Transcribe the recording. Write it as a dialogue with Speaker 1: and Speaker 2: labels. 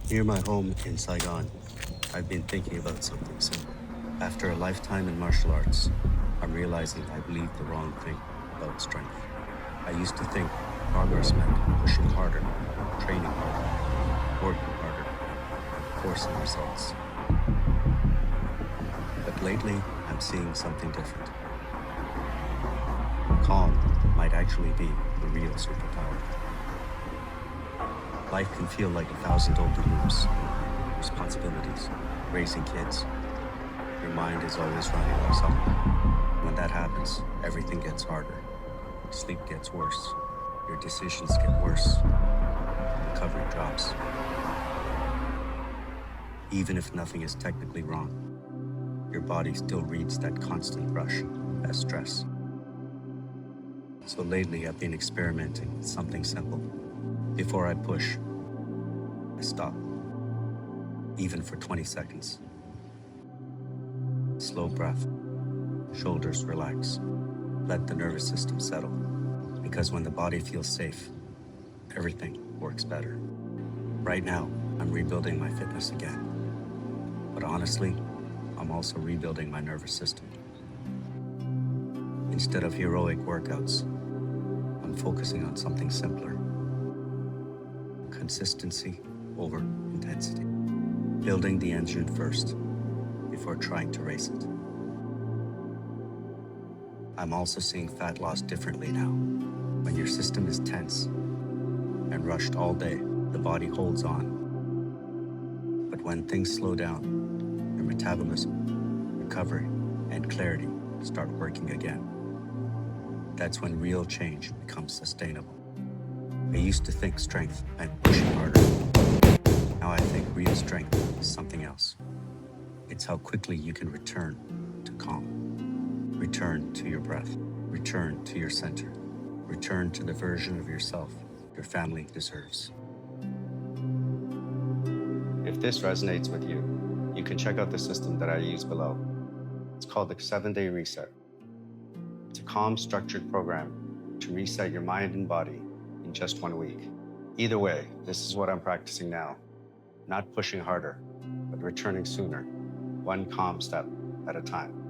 Speaker 1: Near my home in Saigon, I've been thinking about something simple. After a lifetime in martial arts, I'm realizing I believe the wrong thing about strength. I used to think progress meant pushing harder, training harder, working harder, forcing results. But lately, I'm seeing something different. Calm might actually be the real superpower. Life can feel like 1,000 open loops, responsibilities, raising kids. Your mind is always running on something. When that happens, everything gets harder. Sleep gets worse. Your decisions get worse. Recovery drops. Even if nothing is technically wrong, your body still reads that constant rush as stress. So lately, I've been experimenting with something simple. Before I push, I stop, even for 20 seconds. Slow breath, shoulders relax, let the nervous system settle. Because when the body feels safe, everything works better. Right now, I'm rebuilding my fitness again. But honestly, I'm also rebuilding my nervous system. Instead of heroic workouts, I'm focusing on something simpler. Consistency over intensity. Building the engine first, before trying to race it. I'm also seeing fat loss differently now. When your system is tense and rushed all day, the body holds on. But when things slow down, your metabolism, recovery, and clarity start working again. That's when real change becomes sustainable. I used to think strength meant pushing harder. Now I think real strength is something else. It's how quickly you can return to calm. Return to your breath. Return to your center. Return to the version of yourself your family deserves. If this resonates with you, you can check out the system that I use below. It's called the 7-Day Reset. It's a calm, structured program to reset your mind and body in just 1 week. Either way, this is what I'm practicing now. Not pushing harder, but returning sooner, one calm step at a time.